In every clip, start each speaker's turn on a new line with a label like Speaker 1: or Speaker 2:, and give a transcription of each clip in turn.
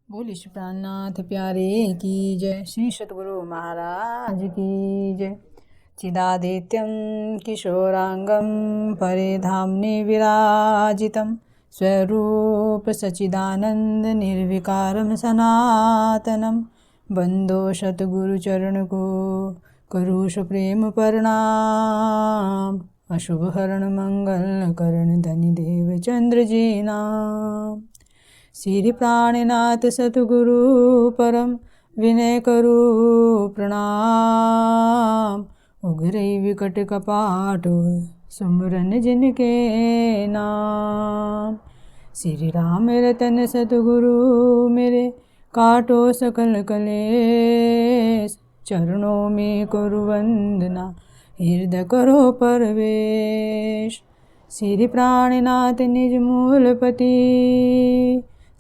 Speaker 1: बोली श्री प्राणनाथ प्यारे की जय। श्री सतगुरु महाराज की जय। चिदादित्यं किशोरांगं परिधाम्नि विराजितं स्वरूप सच्चिदानंद निर्विकारं सनातनं बंदो सतगुरु चरण को करू सुप्रेम प्रणाम। अशुभ हरण मंगल करण धनि देव चंद्र जी नाम। श्री प्राणनाथ सतगुरु परम विनय करू प्रणाम। उग्र विकट कपाट सुमरन जिनके नाम। श्री राम रतन सतगुरु मेरे काटो सकल कलेश। चरणों में करो वंदना हृदय करो परवेश। श्री प्राणनाथ निज मूलपति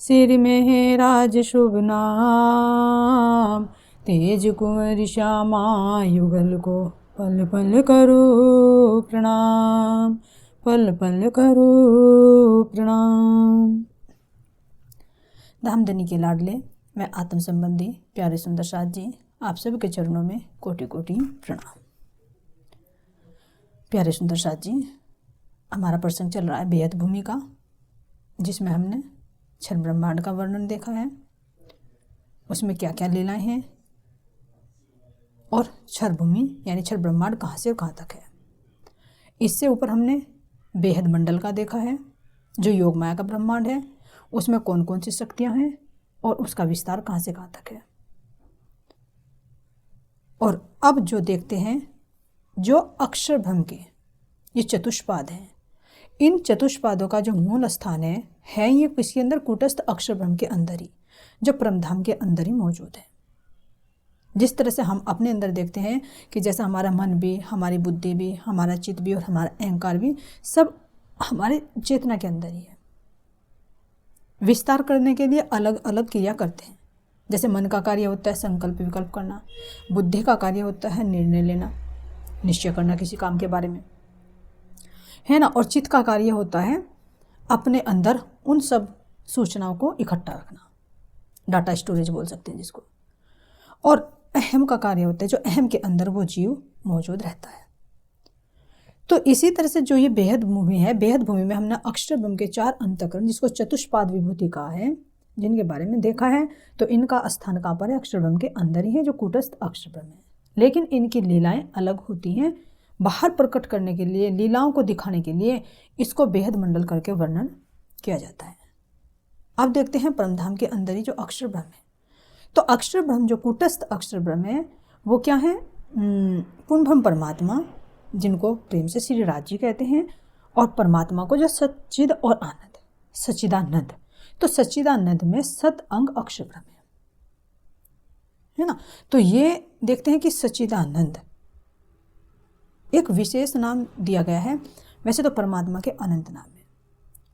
Speaker 1: सिर में है राज शुभ नाम। तेज कुंवर श्यामा युगल को पल पल करो प्रणाम। पल पल करो प्रणाम। धामधनी के लाडले मैं आत्म संबंधी प्यारे सुंदर साथ जी, आप सभी के चरणों में कोटि कोटि प्रणाम। प्यारे सुंदर साथ जी, हमारा प्रसंग चल रहा है बेहद भूमि का, जिसमें हमने क्षर ब्रह्मांड का वर्णन देखा है। उसमें क्या क्या लीलाएं हैं और क्षर भूमि यानी क्षर ब्रह्मांड कहाँ से और कहाँ तक है। इससे ऊपर हमने बेहद मंडल का देखा है, जो योग माया का ब्रह्मांड है। उसमें कौन कौन सी शक्तियां हैं और उसका विस्तार कहाँ से कहाँ तक है। और अब जो देखते हैं, जो अक्षर ब्रह्म के ये चतुष्पाद हैं, इन चतुष्पादों का जो मूल स्थान है ये किसके अंदर? कूटस्थ अक्षर ब्रह्म के अंदर ही, जो परमधाम के अंदर ही मौजूद है। जिस तरह से हम अपने अंदर देखते हैं कि जैसा हमारा मन भी, हमारी बुद्धि भी, हमारा चित्त भी और हमारा अहंकार भी सब हमारे चेतना के अंदर ही है। विस्तार करने के लिए अलग अलग क्रिया करते हैं। जैसे मन का कार्य होता है संकल्प विकल्प करना, बुद्धि का कार्य होता है निर्णय लेना, निश्चय करना किसी काम के बारे में, है ना। और चित्त का कार्य होता है अपने अंदर उन सब सूचनाओं को इकट्ठा रखना, डाटा स्टोरेज बोल सकते हैं जिसको। और अहम का कार्य होता है जो अहम के अंदर वो जीव मौजूद रहता है। तो इसी तरह से जो ये बेहद भूमि है, बेहद भूमि में हमने अक्षर ब्रह्म के 4 अंतःकरण, जिसको चतुष्पाद विभूति कहा है, जिनके बारे में देखा है। तो इनका स्थान कहाँ पर है? अक्षर ब्रह्म के अंदर ही है, जो कूटस्थ अक्षर ब्रह्म है। लेकिन इनकी लीलाएं अलग होती हैं। बाहर प्रकट करने के लिए, लीलाओं को दिखाने के लिए इसको बेहद मंडल करके वर्णन किया जाता है। अब देखते हैं परमधाम के अंदर ही जो अक्षर ब्रह्म है। तो अक्षर ब्रह्म, जो कूटस्थ अक्षर ब्रह्म है, वो क्या है? पूर्णब्रह्म परमात्मा, जिनको प्रेम से श्री राज जी कहते हैं। और परमात्मा को जो सच्चिद और आनंद, सच्चिदानंद। तो सच्चिदानंद में सत अंग अक्षर ब्रह्म है ना। तो ये देखते हैं कि सच्चिदानंद एक विशेष नाम दिया गया है। वैसे तो परमात्मा के अनंत नाम है,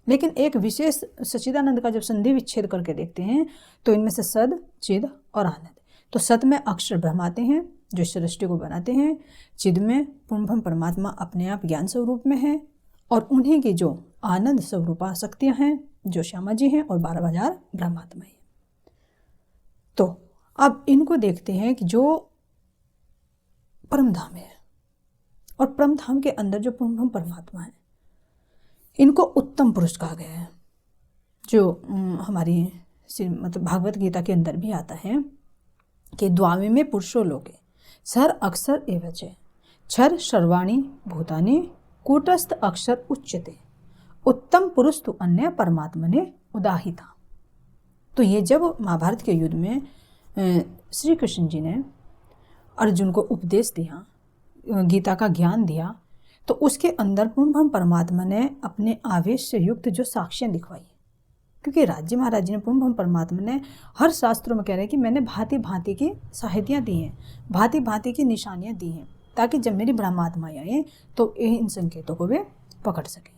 Speaker 1: लेकिन एक विशेष सच्चिदानंद का जब संधि विच्छेद करके देखते हैं तो इनमें से सद, चिद और आनंद। तो सत में अक्षर ब्रह्म आते हैं जो सृष्टि को बनाते हैं। चिद में पूर्णब्रह्म परमात्मा अपने आप ज्ञान स्वरूप में है, और उन्हीं की जो आनंद स्वरूपा शक्तियाँ हैं जो श्यामा जी हैं, और 12,000 ब्रह्मात्मा है। तो अब इनको देखते हैं कि जो परमधाम है और परमधाम के अंदर जो पूर्णब्रह्म परमात्मा है, इनको उत्तम पुरुष कहा गया है। जो हमारी मतलब भागवत गीता के अंदर भी आता है कि द्वावे में पुरुषो लोके क्षर अक्षर एवच क्षर सर्वाणी भूतानि कूटस्थ अक्षर उच्यते उत्तम पुरुष तो अन्य परमात्मने उदाहिता। तो ये जब महाभारत के युद्ध में श्री कृष्ण जी ने अर्जुन को उपदेश दिया, गीता का ज्ञान दिया, तो उसके अंदर पूर्णब्रह्म परमात्मा ने अपने आवेश से युक्त जो साक्ष्यां दिखवाई। क्योंकि राज्य महाराज जी ने, पूर्णब्रह्म परमात्मा ने हर शास्त्रों में कह रहे हैं कि मैंने भांति भांति की साहित्याँ दी हैं, भांति भांति की निशानियाँ दी हैं, ताकि जब मेरी ब्रह्मात्माएं आए तो इन संकेतों को वे पकड़ सकें।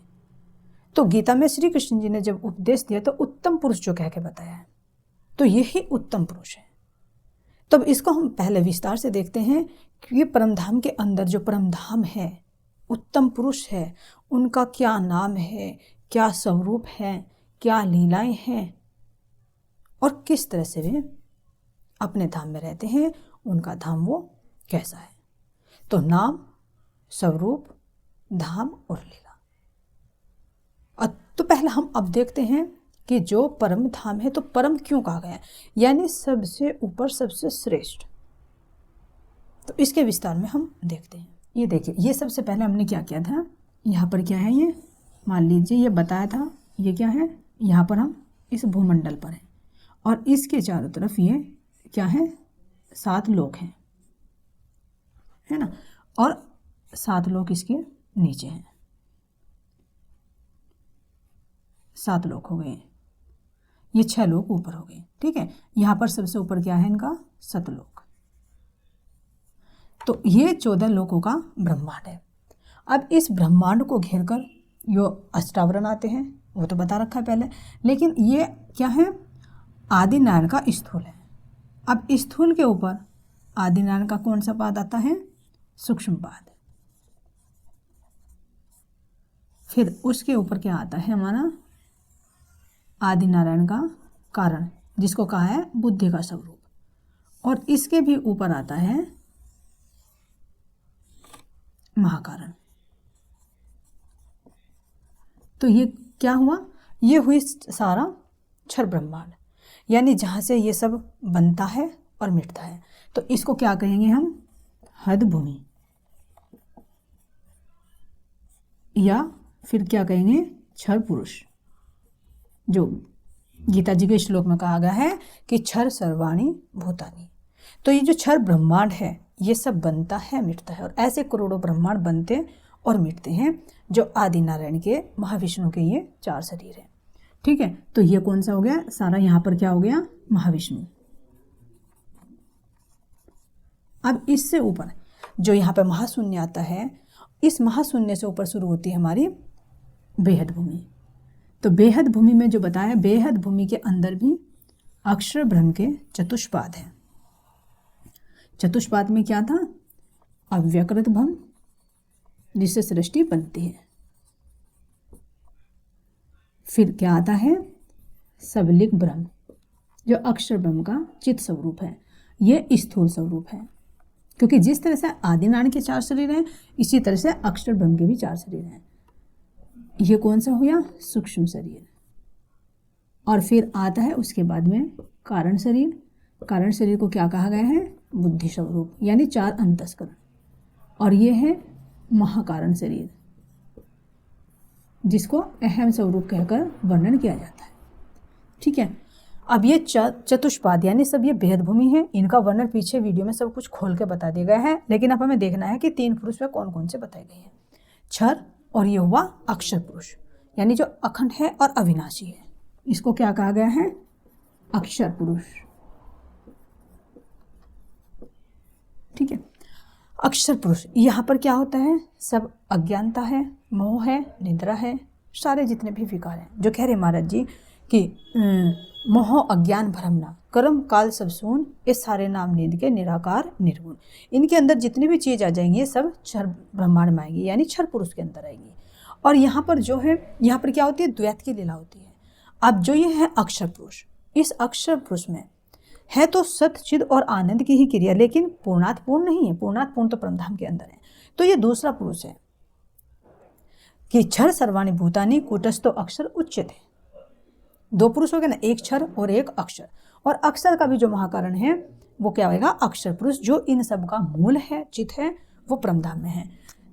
Speaker 1: तो गीता में श्री कृष्ण जी ने जब उपदेश दिया तो उत्तम पुरुष जो कह के बताया है, तो यही उत्तम पुरुष है। तब इसको हम पहले विस्तार से देखते हैं कि ये परमधाम के अंदर जो परमधाम है, उत्तम पुरुष है, उनका क्या नाम है, क्या स्वरूप है, क्या लीलाएं हैं, और किस तरह से वे अपने धाम में रहते हैं, उनका धाम वो कैसा है। तो नाम, स्वरूप, धाम और लीला। तो पहला हम अब देखते हैं कि जो परम धाम है, तो परम क्यों कहा गया है, यानी सबसे ऊपर, सबसे श्रेष्ठ। तो इसके विस्तार में हम देखते हैं। ये देखिए, ये सबसे पहले हमने क्या किया था, यहाँ पर क्या है, ये मान लीजिए ये बताया था, ये क्या है, यहाँ पर हम इस भूमंडल पर हैं और इसके चारों तरफ ये क्या है, 7 लोक हैं, है ना, और 7 लोक इसके नीचे हैं, 7 लोक हो गए, ये 6 लोक ऊपर हो गए। ठीक है, यहाँ पर सबसे ऊपर क्या है इनका, सतलोक। तो ये 14 लोकों का ब्रह्मांड है। अब इस ब्रह्मांड को घेरकर जो अष्टावरण आते हैं वो तो बता रखा है पहले, लेकिन ये क्या है, आदिनारायण का स्थूल है। अब स्थूल के ऊपर आदिनारायण का कौन सा पाद आता है, सूक्ष्म पाद। फिर उसके ऊपर क्या आता है हमारा, आदिनारायण का कारण, जिसको कहा है बुद्धि का स्वरूप, और इसके भी ऊपर आता है महाकारण। तो ये क्या हुआ, ये हुई सारा क्षर ब्रह्मांड, यानी जहाँ से ये सब बनता है और मिटता है। तो इसको क्या कहेंगे हम, हद भूमि, या फिर क्या कहेंगे, क्षर पुरुष, जो गीता जी के श्लोक में कहा गया है कि क्षर सर्वाणि भूतानि। तो ये जो क्षर ब्रह्मांड है, ये सब बनता है, मिटता है, और ऐसे करोड़ों ब्रह्मांड बनते और मिटते हैं, जो आदि नारायण के, महाविष्णु के ये 4 शरीर हैं। ठीक है, तो ये कौन सा हो गया सारा, यहाँ पर क्या हो गया, महाविष्णु। अब इससे ऊपर जो यहाँ पे महाशून्य आता है, इस महाशून्य से ऊपर शुरू होती है हमारी बेहद भूमि। तो बेहद भूमि में जो बताया, बेहद भूमि के अंदर भी अक्षर ब्रह्म के चतुष्पाद हैं। चतुष्पाद में क्या था, अव्यकृत ब्रह्म, जिससे सृष्टि बनती है। फिर क्या आता है, सबलिक ब्रह्म, जो अक्षर ब्रह्म का चित स्वरूप है, ये स्थूल स्वरूप है, क्योंकि जिस तरह से आदिनारायण के 4 शरीर हैं, इसी तरह से अक्षर ब्रह्म के भी 4 शरीर हैं। ये कौन सा हुआ, सूक्ष्म शरीर। और फिर आता है उसके बाद में कारण शरीर। कारण शरीर को क्या कहा गया है, बुद्धि स्वरूप, यानी 4 अंतस्करण। और ये है महाकारण शरीर, जिसको अहम स्वरूप कहकर वर्णन किया जाता है। ठीक है, अब ये चतुष्पाद यानी सब ये बेहद भूमि है, इनका वर्णन पीछे वीडियो में सब कुछ खोल के बता दिया गया है, लेकिन अब हमें देखना है कि 3 पुरुष में कौन कौन से बताए गए हैं। क्षर, और ये हुआ अक्षर पुरुष, यानी जो अखंड है और अविनाशी है, इसको क्या कहा गया है, अक्षर पुरुष। ठीक है, अक्षर पुरुष, यहाँ पर क्या होता है, सब अज्ञानता है, मोह है, निद्रा है, सारे जितने भी विकार हैं, जो कह रहे महाराज जी कि मोह अज्ञान भ्रमना कर्म काल सब सून, ये सारे नाम नींद के निराकार निर्गुण। इनके अंदर जितनी भी चीज़ आ जाएंगी, ये सब क्षर ब्रह्मांड में आएगी, यानी क्षर पुरुष के अंदर आएगी। और यहाँ पर जो है, यहाँ पर क्या होती है, द्वैत की लीला होती है। अब जो ये है अक्षर पुरुष, इस अक्षर पुरुष में है तो सत चिद और आनंद की ही क्रिया, लेकिन पूर्णात पूर्ण नहीं है, पूर्णात पूर्ण तो परमधाम के अंदर है। तो ये दूसरा पुरुष है कि क्षर सर्वाणि भूतानि कूटस्थो अक्षर उच्यते। 2 पुरुष हो गए ना, एक क्षर और एक अक्षर। और अक्षर का भी जो महाकारण है वो क्या होगा, अक्षर पुरुष, जो इन सब का मूल है, चित है, वो परमधाम में है।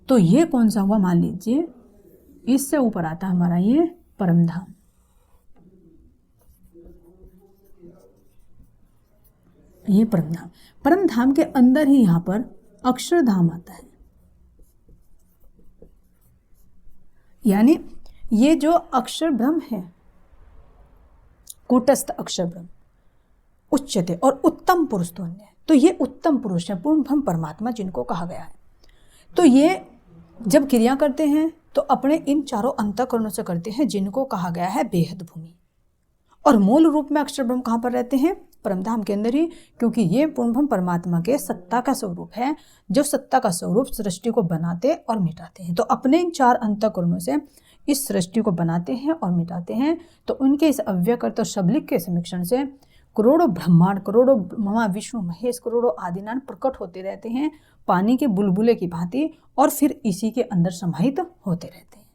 Speaker 1: तो ये कौन सा हुआ, मान लीजिए इससे ऊपर आता हमारा ये परमधाम। ये परमधाम, परमधाम के अंदर ही यहाँ पर अक्षरधाम आता है, यानी ये जो अक्षर ब्रह्म है, कूटस्थ अक्षर ब्रह्म, उच्चते और उत्तम पुरुष तो अन्य, तो ये उत्तम पुरुष है, पूर्ण ब्रह्म परमात्मा जिनको कहा गया है। तो ये जब क्रिया करते हैं तो अपने इन 4 अंतःकरणों से करते हैं, जिनको कहा गया है बेहद भूमि। और मूल रूप में अक्षर ब्रह्म कहाँ पर रहते हैं, परमधाम के अंदर ही, क्योंकि ये पूर्ण ब्रह्म परमात्मा के सत्ता का स्वरूप है, जो सत्ता का स्वरूप सृष्टि को बनाते और मिटाते हैं। तो अपने इन 4 अंतःकरणों से इस सृष्टि को बनाते हैं और मिटाते हैं। तो उनके इस अव्यकृत और सबलिक के समीक्षण से करोड़ों ब्रह्मांड, करोड़ों महाविष्णु महेश, करोड़ों आदिनाथ प्रकट होते रहते हैं पानी के बुलबुले की भांति, और फिर इसी के अंदर समाहित होते रहते हैं।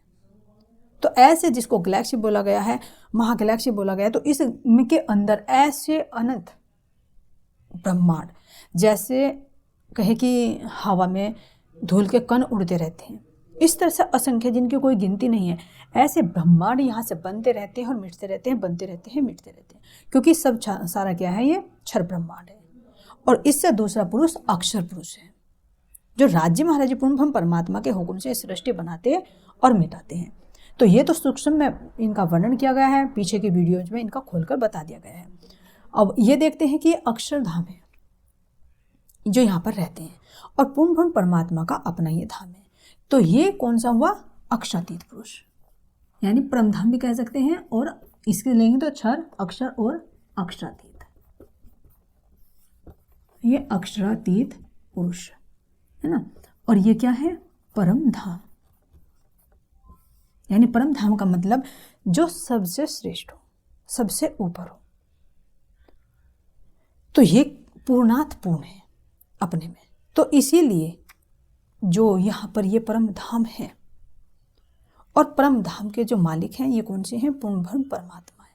Speaker 1: तो ऐसे जिसको गैलेक्सी बोला गया है, महागैलेक्सी बोला गया है, तो इसके अंदर ऐसे अनंत ब्रह्मांड, जैसे कहे कि हवा में धूल के कण उड़ते रहते हैं, इस तरह से असंख्य जिनकी कोई गिनती नहीं है, ऐसे ब्रह्मांड यहाँ से बनते रहते हैं और मिटते रहते हैं, बनते रहते हैं, मिटते रहते हैं, क्योंकि सब सारा क्या है, ये क्षर ब्रह्मांड है। और इससे दूसरा पुरुष अक्षर पुरुष है, जो राज्य महाराज पूर्ण परमात्मा के हुक्म से सृष्टि बनाते और मिटाते हैं। तो ये तो सूक्ष्म में इनका वर्णन किया गया है, पीछे की वीडियोज में इनका खोलकर बता दिया गया है। अब ये देखते हैं कि अक्षरधाम है जो यहाँ पर रहते हैं, और पूर्ण परमात्मा का अपना ये धाम है। तो ये कौन सा हुआ, अक्षरातीत पुरुष, यानी परमधाम भी कह सकते हैं, और इसके लेंगे तो क्षर, अक्षर और अक्षरातीत, ये अक्षरातीत पुरुष है ना। और ये क्या है, परम धाम, यानी परम धाम का मतलब जो सबसे श्रेष्ठ हो, सबसे ऊपर हो। तो ये पूर्णात पूर्ण है अपने में। तो इसीलिए जो यहाँ पर ये परम धाम है, और परम धाम के जो मालिक हैं ये कौन से हैं, पूर्ण ब्रह्म परमात्मा है,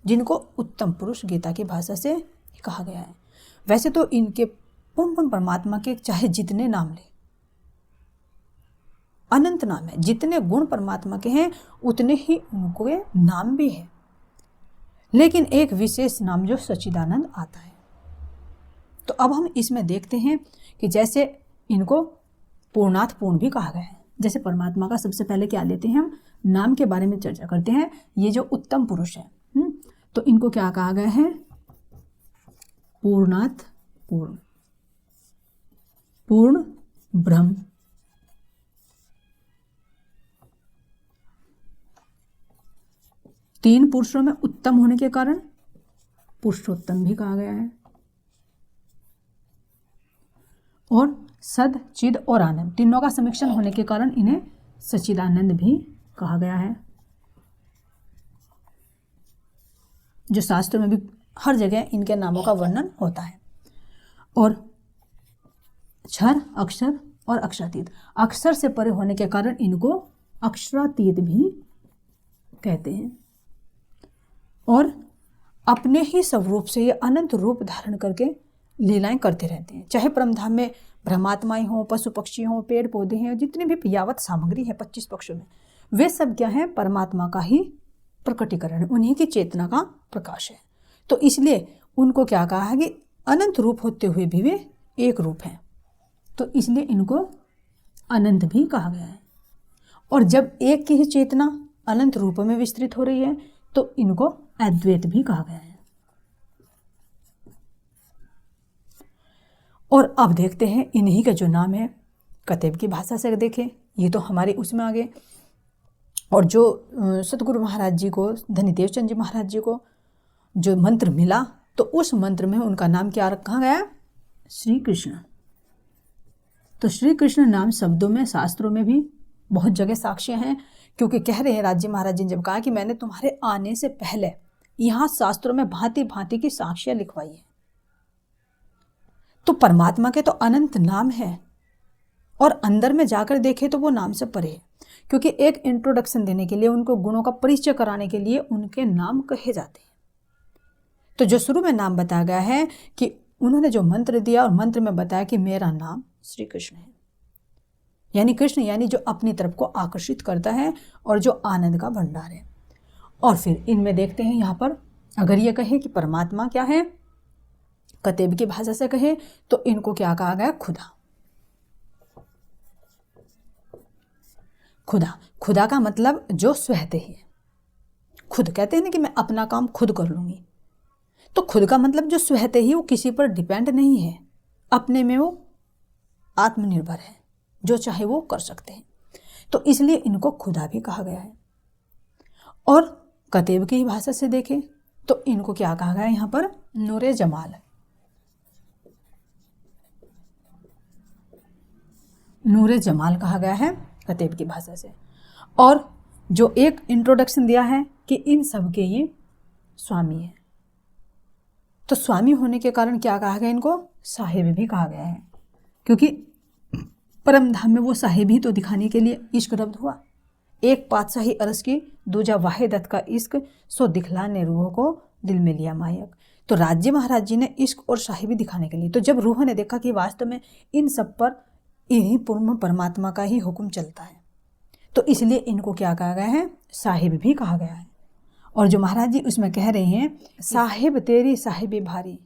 Speaker 1: जिनको उत्तम पुरुष गीता की भाषा से कहा गया है। वैसे तो इनके पूर्ण ब्रह्म परमात्मा के चाहे जितने नाम ले, अनंत नाम है, जितने गुण परमात्मा के हैं उतने ही उनको नाम भी है, लेकिन एक विशेष नाम जो सच्चिदानंद आता है। तो अब हम इसमें देखते हैं कि जैसे इनको पूर्णात पूर्ण भी कहा गया है। जैसे परमात्मा का सबसे पहले क्या लेते हैं, हम नाम के बारे में चर्चा करते हैं। ये जो उत्तम पुरुष है, तो इनको क्या कहा गया है, पूर्णात पूर्ण, पूर्ण ब्रह्म, तीन पुरुषों में उत्तम होने के कारण पुरुषोत्तम भी कहा गया है, और सद, चिद और आनंद तीनों का समीक्षण होने के कारण इन्हें सच्चिदानंद भी कहा गया है, जो शास्त्र में भी हर जगह इनके नामों का वर्णन होता है। और क्षर, अक्षर और अक्षरातीत, अक्षर से परे होने के कारण इनको अक्षरातीत भी कहते हैं। और अपने ही स्वरूप से ये अनंत रूप धारण करके लीलाएं करते रहते हैं, चाहे परमधाम में ब्रह्मात्माएं हों, पशु पक्षी हों, पेड़ पौधे हैं, जितनी भी यावत सामग्री है 25 पक्षों में, वे सब क्या है, परमात्मा का ही प्रकटीकरण है, उन्हीं की चेतना का प्रकाश है। तो इसलिए उनको क्या कहा है कि अनंत रूप होते हुए भी वे एक रूप हैं, तो इसलिए इनको अनंत भी कहा गया है। और जब एक की ही चेतना अनंत रूपों में विस्तृत हो रही है तो इनको अद्वैत भी कहा गया है। और अब देखते हैं इन्हीं का जो नाम है, कतेब की भाषा से देखें, ये तो हमारे उसमें आ गए। और जो सतगुरु महाराज जी को, धनीदेव चंद जी महाराज जी को जो मंत्र मिला, तो उस मंत्र में उनका नाम क्या रखा गया, श्री कृष्ण। तो श्री कृष्ण नाम शब्दों में, शास्त्रों में भी बहुत जगह साक्ष्य हैं, क्योंकि कह रहे हैं राज्य महाराज जी ने जब कहा कि मैंने तुम्हारे आने से पहले यहाँ शास्त्रों में भांति भांति की साक्ष्य लिखवाई है। तो परमात्मा के तो अनंत नाम है, और अंदर में जाकर देखे तो वो नाम से परे है, क्योंकि एक इंट्रोडक्शन देने के लिए, उनको गुणों का परिचय कराने के लिए उनके नाम कहे जाते हैं। तो जो शुरू में नाम बताया गया है कि उन्होंने जो मंत्र दिया, और मंत्र में बताया कि मेरा नाम श्री कृष्ण है, यानी कृष्ण, यानी जो अपनी तरफ को आकर्षित करता है और जो आनंद का भंडार है। और फिर इनमें देखते हैं यहाँ पर, अगर ये कहे कि परमात्मा क्या है, कतेब की भाषा से कहे तो इनको क्या कहा गया, खुदा। खुदा, खुदा का मतलब जो स्वहते ही है, खुद कहते हैं ना कि मैं अपना काम खुद कर लूंगी, तो खुद का मतलब जो स्वहते ही, वो किसी पर डिपेंड नहीं है, अपने में वो आत्मनिर्भर है, जो चाहे वो कर सकते हैं, तो इसलिए इनको खुदा भी कहा गया है। और कतेब की भाषा से देखें तो इनको क्या कहा गया है यहाँ पर, नूरे जमाल। नूरे जमाल कहा गया है कतेब की भाषा से। और जो एक इंट्रोडक्शन दिया है कि इन सब के ये स्वामी है, तो स्वामी होने के कारण क्या कहा गया इनको? साहिब भी कहा गया है, क्योंकि परम धाम में वो साहिब ही तो दिखाने के लिए इश्क रब्द हुआ। एक पातशाही अरस की, दूजा वाहिदत का इश्क, सो दिखलाने रूह को दिल में लिया मायक। तो राज्य महाराज जी ने इश्क और साहिबी दिखाने के लिए, तो जब रूह ने देखा कि वास्तव में इन सब पर इन्हीं पूर्ण परमात्मा का ही हुक्म चलता है, तो इसलिए इनको क्या कहा गया है? साहिब भी कहा गया है। और जो महाराज जी उसमें कह रहे हैं, साहिब तेरी साहिबी भारी,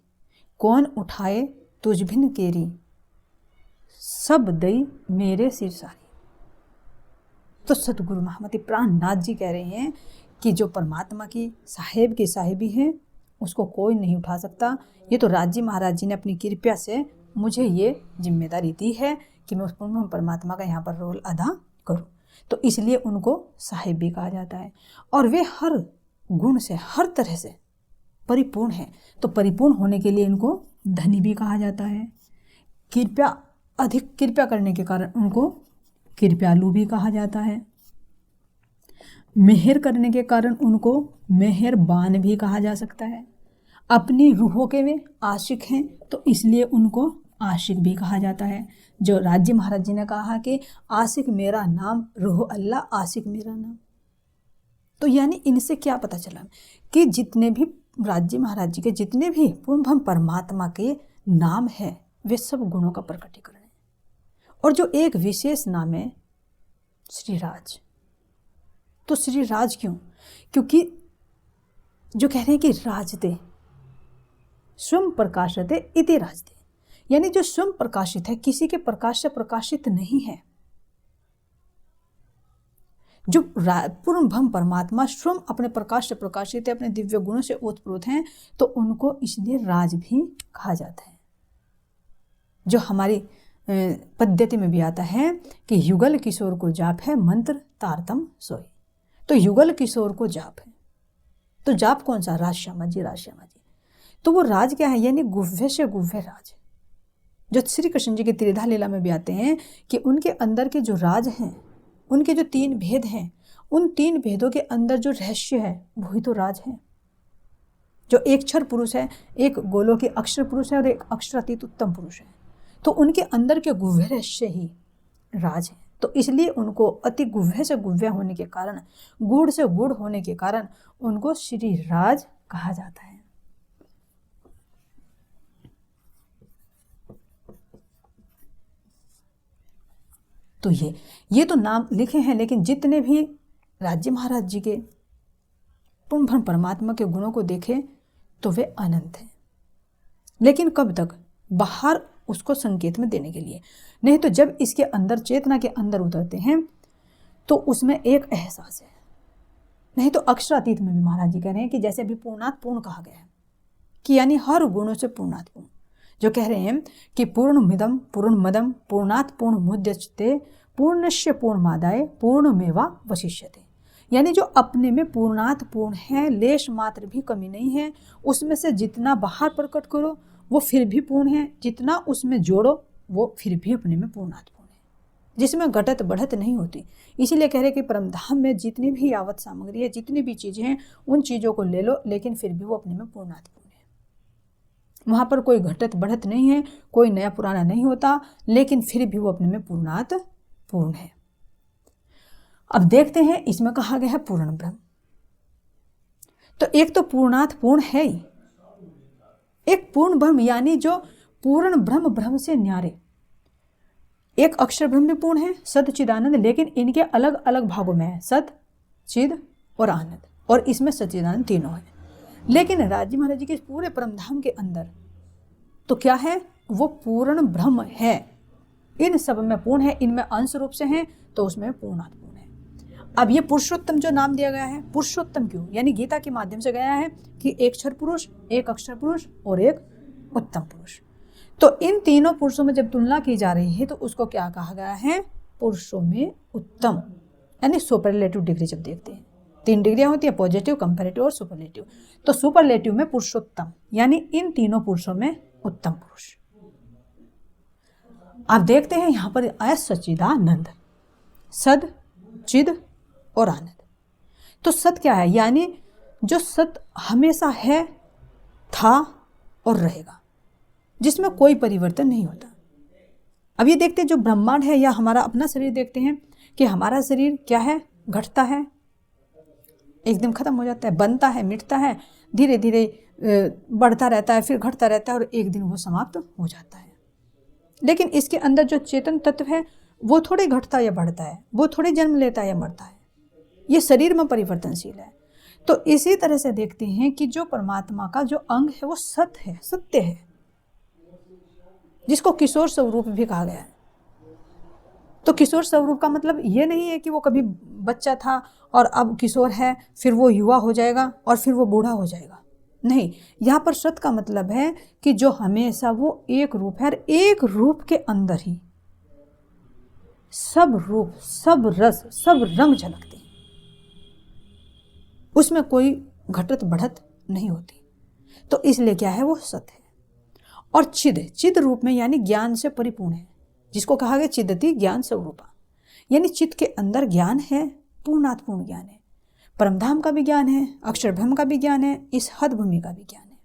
Speaker 1: कौन उठाए तुझ भिन केरी, सब दई मेरे सिर सारी। तो सतगुरु महामति प्राणनाथ जी कह रहे हैं कि जो परमात्मा की साहिब की साहिबी है उसको कोई नहीं उठा सकता। ये तो राज्य महाराज जी ने अपनी कृपा से मुझे ये जिम्मेदारी दी है कि मैं उस पूर्ण परमात्मा का यहाँ पर रोल अदा करूँ, तो इसलिए उनको साहिब भी कहा जाता है। और वे हर गुण से, हर तरह से परिपूर्ण है, तो परिपूर्ण होने के लिए इनको धनी भी कहा जाता है। कृपया, अधिक कृपया करने के कारण उनको कृपयालु भी कहा जाता है। मेहर करने के कारण उनको मेहरबान भी कहा जा सकता है। अपनी रूहों के वे आशिक हैं, तो इसलिए उनको आशिक भी कहा जाता है। जो राज्य महाराज जी ने कहा कि आशिक मेरा नाम, रूह अल्लाह आशिक मेरा नाम। तो यानी इनसे क्या पता चला कि जितने भी राज्य महाराज जी के जितने भी पूर्ण परमात्मा के नाम है वे सब गुणों का प्रकटीकरण है। और जो एक विशेष नाम है श्रीराज, तो श्रीराज क्यों? क्योंकि जो कह रहे हैं कि राजते स्वयं प्रकाशते इति राजते, यानी जो स्वयं प्रकाशित है, किसी के प्रकाश से प्रकाशित नहीं है। जो पूर्ण ब्रह्म परमात्मा स्वयं अपने प्रकाश से प्रकाशित है, अपने दिव्य गुणों से ओतप्रोत हैं, तो उनको इसलिए राज भी कहा जाता है। जो हमारी पद्धति में भी आता है कि युगल किशोर को जाप है, मंत्र तारतम सोई। तो युगल किशोर को जाप है, तो जाप कौन सा? राज श्यामा जी, राज श्यामा जी। तो वो राज क्या है? यानी गुव्य से गुव्य राज, जो श्री कृष्ण जी की त्रिधा लीला में भी आते हैं कि उनके अंदर के जो राज हैं, उनके जो 3 भेद हैं, उन 3 भेदों के अंदर जो रहस्य है वही तो राज है। जो एक क्षर पुरुष है, एक गोलों के अक्षर पुरुष है और एक अक्षरातीत उत्तम पुरुष है, तो उनके अंदर के गुव्य रहस्य ही राज है। तो इसलिए उनको अति गुव्य से गुव्य होने के कारण, गूढ़ से गूढ़ होने के कारण उनको श्री राज कहा जाता है। तो ये तो नाम लिखे हैं, लेकिन जितने भी राज्य महाराज जी के पूर्ण परमात्मा के गुणों को देखें तो वे अनंत हैं। लेकिन कब तक? बाहर उसको संकेत में देने के लिए, नहीं तो जब इसके अंदर, चेतना के अंदर उतरते हैं तो उसमें एक एहसास है। नहीं तो अक्षरातीत में भी महाराज जी कह रहे हैं कि जैसे अभी पूर्णात पूर्ण कहा गया है कि यानी हर गुणों से पूर्णात पूर्ण। जो कह रहे हैं कि पूर्णमिदं पूर्णमदं पूर्णात् पूर्णमुदच्यते पूर्णस्य पूर्णमादाय पूर्णमेवा वशिष्यते, यानी जो अपने में पूर्णात पूर्ण है, लेश मात्र भी कमी नहीं है, उसमें से जितना बाहर प्रकट करो वो फिर भी पूर्ण है, जितना उसमें जोड़ो वो फिर भी अपने में पूर्णात पूर्ण है, जिसमें घटत बढ़त नहीं होती। इसीलिए कह रहे कि परमधाम में जितनी भी यावत सामग्री है, जितनी भी चीज़ें हैं, उन चीज़ों को ले लो, लेकिन फिर भी वो अपने में पूर्णात पूर्ण है। वहाँ पर कोई घटत बढ़त नहीं है, कोई नया पुराना नहीं होता, लेकिन फिर भी वो अपने में पूर्णात पूर्ण है। अब देखते हैं, इसमें कहा गया है पूर्ण ब्रह्म। तो एक तो पूर्णात पूर्ण है ही, एक पूर्ण ब्रह्म यानी जो पूर्ण ब्रह्म, ब्रह्म से न्यारे। एक अक्षर ब्रह्म भी पूर्ण है, सत चिदानंद, लेकिन इनके अलग अलग भागों में है, सत, चिद और आनंद, और इसमें सच्चिदानंद तीनों है। लेकिन राज्य महाराज जी के पूरे परमधाम के अंदर तो क्या है? वो पूर्ण ब्रह्म है, इन सब में पूर्ण है, इनमें अंश रूप से हैं, तो उसमें पूर्णात पूर्ण है। अब ये पुरुषोत्तम जो नाम दिया गया है, पुरुषोत्तम क्यों? यानी गीता के माध्यम से गया है कि एक क्षर पुरुष, एक अक्षर पुरुष और एक उत्तम पुरुष। तो इन तीनों पुरुषों में जब तुलना की जा रही है तो उसको क्या कहा गया है? पुरुषों में उत्तम, यानी सुपरलेटिव डिग्री। जब देखते हैं 3 डिग्रियां होती है, पॉजिटिव, कंपैरेटिव और सुपरलेटिव। तो सुपरलेटिव में पुरुषोत्तम, यानी इन तीनों पुरुषों में उत्तम पुरुष। आप देखते हैं यहाँ पर आया सच्चिदानंद, सद, चिद और आनंद। तो सत क्या है? यानी जो सत हमेशा है, था और रहेगा, जिसमें कोई परिवर्तन नहीं होता। अब ये देखते हैं जो ब्रह्मांड है या हमारा अपना शरीर देखते हैं कि हमारा शरीर क्या है, घटता है, एकदम खत्म हो जाता है, बनता है, मिटता है, धीरे धीरे बढ़ता रहता है, फिर घटता रहता है और एक दिन वो समाप्त हो जाता है। लेकिन इसके अंदर जो चेतन तत्व है वो थोड़े घटता या बढ़ता है, वो थोड़े जन्म लेता है या मरता है, ये शरीर में परिवर्तनशील है। तो इसी तरह से देखते हैं कि जो परमात्मा का जो अंग है वो सत्य है, जिसको किशोर स्वरूप भी कहा गया है। तो किशोर स्वरूप का मतलब ये नहीं है कि वो कभी बच्चा था और अब किशोर है, फिर वो युवा हो जाएगा और फिर वो बूढ़ा हो जाएगा। नहीं, यहाँ पर सत का मतलब है कि जो हमेशा वो एक रूप है और एक रूप के अंदर ही सब रूप, सब रस, सब रंग झलकते हैं, उसमें कोई घटत बढ़त नहीं होती। तो इसलिए क्या है, वो सत है। और चिद रूप में यानी ज्ञान से परिपूर्ण है, जिसको कहा गया चिदति ज्ञान स्वरूपा, यानी चित्त के अंदर ज्ञान है, पूर्णात्पूर्ण ज्ञान है, परमधाम का भी ज्ञान है, अक्षर ब्रह्म का भी ज्ञान है, इस हद भूमि का भी ज्ञान है।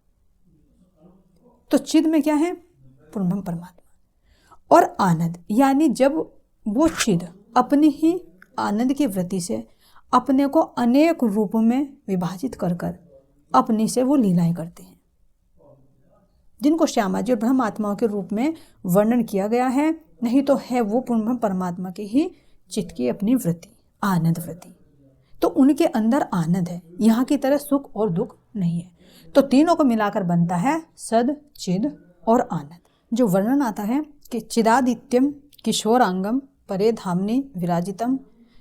Speaker 1: तो चिद में क्या है, पूर्ण ब्रह्म परमात्मा। और आनंद, यानी जब वो चिद अपनी ही आनंद की वृत्ति से अपने को अनेक रूपों में विभाजित कर कर अपनी से वो लीलाएं करते हैं, जिनको श्यामा जी और ब्रह्म आत्माओं के रूप में वर्णन किया गया है। नहीं तो है वो पूर्ण परमात्मा की ही चित्त की अपनी वृत्ति, आनंद वृत्ति। तो उनके अंदर आनंद है, यहाँ की तरह सुख और दुख नहीं है। तो तीनों को मिलाकर बनता है सद, चिद और आनंद। जो वर्णन आता है कि चिदादित्यम किशोरांगम परे धामनि विराजितम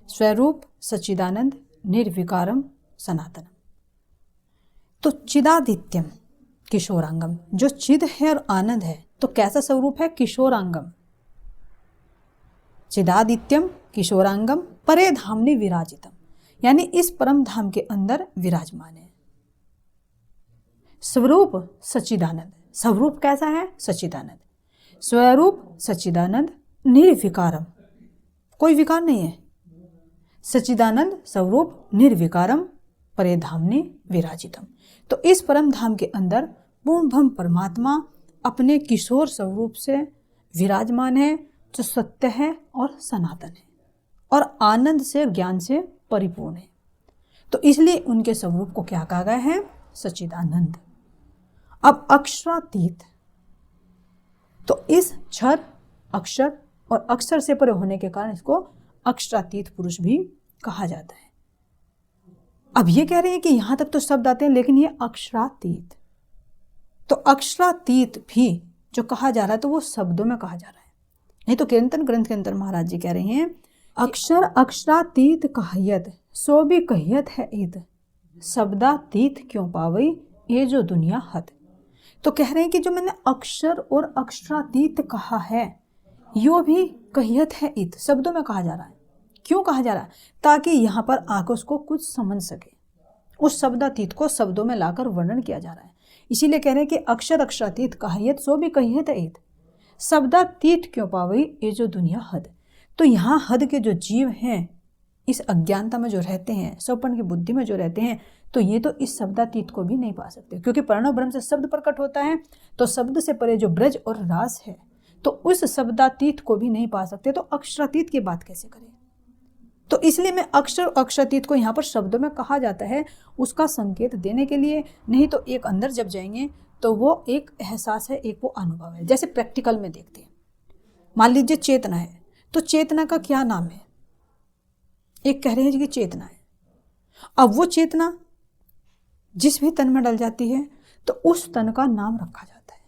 Speaker 1: स्वरूप सच्चिदानंद निर्विकारम सनातनम। तो चिदादित्यम किशोरांगम, जो चिद है और आनंद है, तो कैसा स्वरूप है, किशोरांगम। चिदादित्यम किशोरांगम परे धामनि विराजितम, यानी इस परम धाम के अंदर विराजमान है। स्वरूप सच्चिदानंद, स्वरूप कैसा है, सच्चिदानंद। स्वरूप सच्चिदानंद निर्विकारम, कोई विकार नहीं है। सच्चिदानंद स्वरूप निर्विकारम परे धामनि विराजितम। तो इस परम धाम के अंदर पूर्ण ब्रह्म परमात्मा अपने किशोर स्वरूप से विराजमान है, जो सत्य है और सनातन है और आनंद से, ज्ञान से परिपूर्ण है। तो इसलिए उनके स्वरूप को क्या कहा गया है, सच्चिदानंद। अब अक्षरातीत, तो इस क्षर, अक्षर और अक्षर से परे होने के कारण इसको अक्षरातीत पुरुष भी कहा जाता है। अब ये कह रहे हैं कि यहां तक तो शब्द आते हैं, लेकिन ये अक्षरातीत, तो अक्षरातीत भी जो कहा जा रहा है तो वो शब्दों में कहा जा रहा है। नहीं तो कीर्तन ग्रंथ के अंदर महाराज जी कह रहे हैं, अक्षर अक्षरातीत कहियत सो भी कहियत है ईद, शब्दातीत क्यों पावई ये जो दुनिया हद। तो कह रहे हैं कि जो मैंने अक्षर और अक्षरातीत कहा है, यो भी कहियत है ईद, शब्दों में कहा जा रहा है। क्यों कहा जा रहा है, ताकि यहाँ पर आकर उसको कुछ समझ सके। उस शब्दातीत को शब्दों में लाकर वर्णन किया जा रहा है। इसीलिए कह रहे हैं कि अक्षर अक्षरातीत कहियत सो भी कहियत है ईद, शब्दातीत क्यों पावई ये जो दुनिया हद। तो यहाँ हद के जो जीव हैं, इस अज्ञानता में जो रहते हैं, सौपन की बुद्धि में जो रहते हैं, तो ये तो इस शब्दातीत को भी नहीं पा सकते, क्योंकि प्रणव ब्रह्म से शब्द प्रकट होता है। तो शब्द से परे जो ब्रज और रास है, तो उस शब्दातीत को भी नहीं पा सकते, तो अक्षरातीत की बात कैसे करें। तो इसलिए मैं अक्षर अक्षरातीत को यहाँ पर शब्दों में कहा जाता है, उसका संकेत देने के लिए। नहीं तो एक अंदर जब जाएंगे तो वो एक एहसास है, एक वो अनुभव है। जैसे प्रैक्टिकल में देखते हैं, मान लीजिए चेतना है, तो चेतना का क्या नाम है, एक कह रहे हैं कि चेतना है। अब वो चेतना जिस भी तन में डल जाती है तो उस तन का नाम रखा जाता है।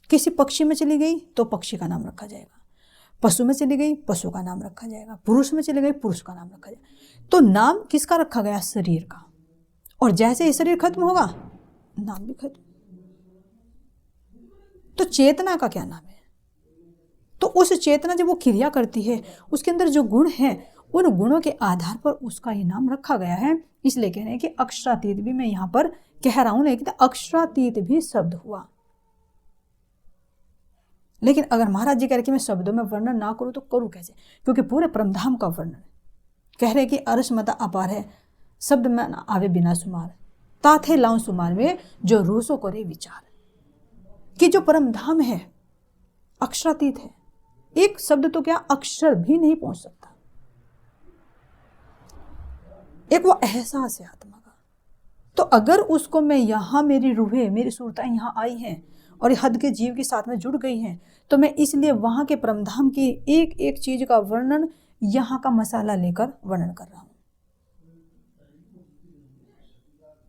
Speaker 1: किसी पक्षी में चली गई तो पक्षी का नाम रखा जाएगा, पशु में चली गई पशु का नाम रखा जाएगा, पुरुष में चली गई पुरुष का नाम रखा जाएगा। तो नाम किसका रखा गया, शरीर का। और जैसे ही शरीर खत्म होगा नाम भी खत्म। तो चेतना का क्या नाम है, तो उस चेतना जब वो क्रिया करती है, उसके अंदर जो गुण है, उन गुणों के आधार पर उसका ये नाम रखा गया है। इसलिए कह रहे हैं कि अक्षरातीत भी मैं यहाँ पर कह रहा हूं, लेकिन अक्षरातीत भी शब्द हुआ। लेकिन अगर महाराज जी कह रहे कि मैं शब्दों में वर्णन ना करूं तो करूं कैसे, क्योंकि पूरे परमधाम का वर्णन कह रहे कि अरस मता अपार है, शब्द में ना आवे बिना सुमार। ताथे लाऊं सुमार में जो रूसों को रे विचार, कि जो परम धाम है अक्षरातीत है, एक शब्द तो क्या अक्षर भी नहीं पहुंच सकता। एक वो एहसास है आत्मा का। तो अगर उसको मैं यहाँ, मेरी रूहें, मेरी सूरताएं यहाँ आई हैं और हद के जीव के साथ में जुड़ गई हैं, तो मैं इसलिए वहां के परमधाम की एक एक चीज का वर्णन यहाँ का मसाला लेकर वर्णन कर रहा हूं।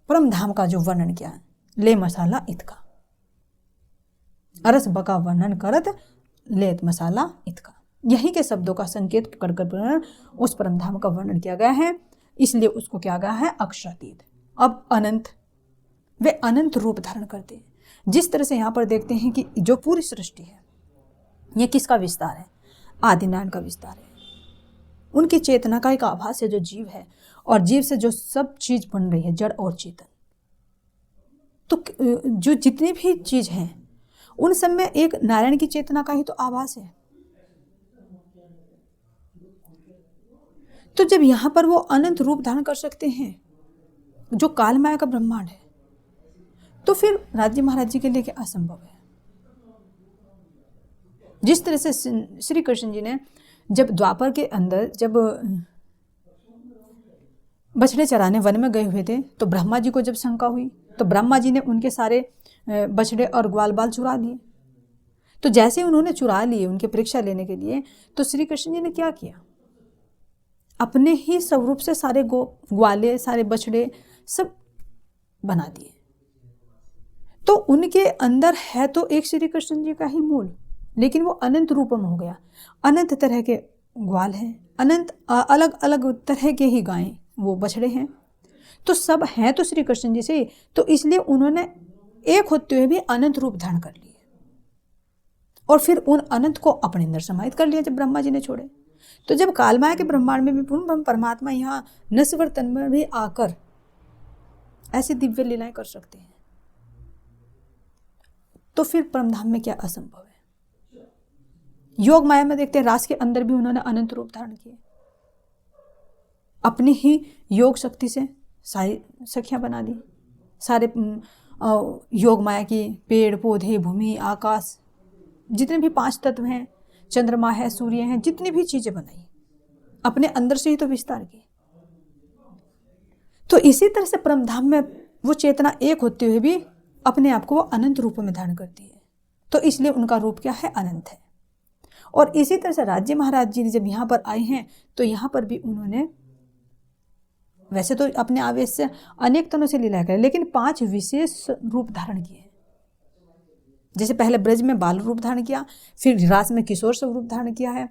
Speaker 1: परमधाम का जो वर्णन किया है, ले मसाला इतका, अरस बका वर्णन करत लेत मसाला इतका, यही के शब्दों का संकेत पकड़कर उस परमधाम का वर्णन किया गया है, इसलिए उसको क्या गया है अक्षरातीत। अब अनंत, वे अनंत रूप धारण करते हैं। जिस तरह से यहाँ पर देखते हैं कि जो पूरी सृष्टि है ये किसका विस्तार है, आदिनारायण का विस्तार है। उनकी चेतना का एक आभास है जो जीव है, और जीव से जो सब चीज बन रही है, जड़ और चेतन, तो जो जितनी भी चीज हैं उन सब में एक नारायण की चेतना का ही तो आभास है। तो जब यहां पर वो अनंत रूप धारण कर सकते हैं जो काल माया का ब्रह्मांड है, तो फिर राज्य महाराज जी के लिए क्या असंभव है। जिस तरह से श्री कृष्ण जी ने जब द्वापर के अंदर जब बछड़े चराने वन में गए हुए थे, तो ब्रह्मा जी को जब शंका हुई तो ब्रह्मा जी ने उनके सारे बछड़े और ग्वाल बाल चुरा लिए। तो जैसे उन्होंने चुरा लिए उनके परीक्षा लेने के लिए, तो श्री कृष्ण जी ने क्या किया, अपने ही स्वरूप से सारे ग्वाले, सारे बछड़े सब बना दिए। तो उनके अंदर है तो एक श्री कृष्ण जी का ही मूल, लेकिन वो अनंत रूप में हो गया। अनंत तरह के ग्वाल हैं, अनंत अलग अलग तरह के ही गायें, वो बछड़े हैं, तो सब हैं तो श्री कृष्ण जी से। तो इसलिए उन्होंने एक होते हुए भी अनंत रूप धारण कर लिए, और फिर उन अनंत को अपने अंदर समाहित कर लिया जब ब्रह्मा जी ने छोड़े। तो जब कालमाया के ब्रह्मांड में भी पूर्ण परमात्मा यहाँ नश्वर तन में भी आकर ऐसी दिव्य लीलाएं कर सकते हैं, तो फिर परमधाम में क्या असंभव है। योग माया में देखते हैं रास के अंदर भी उन्होंने अनंत रूप धारण किए, अपनी ही योग शक्ति से सारी सखियां बना दी, सारे योग माया की पेड़ पौधे, भूमि, आकाश, जितने भी 5 तत्व हैं, चंद्रमा है, सूर्य हैं, जितनी भी चीजें बनाई अपने अंदर से ही तो विस्तार की। तो इसी तरह से परमधाम में वो चेतना एक होते हुए भी अपने आप को वो अनंत रूप में धारण करती है, तो इसलिए उनका रूप क्या है, अनंत है। और इसी तरह से राज्य महाराज जी जब यहाँ पर आए हैं, तो यहाँ पर भी उन्होंने वैसे तो अपने आवेश से अनेक तनों से लीला करें, लेकिन 5 विशेष रूप धारण किए। जैसे पहले ब्रज में बाल रूप धारण किया, फिर रास में किशोर स्वरूप धारण किया है,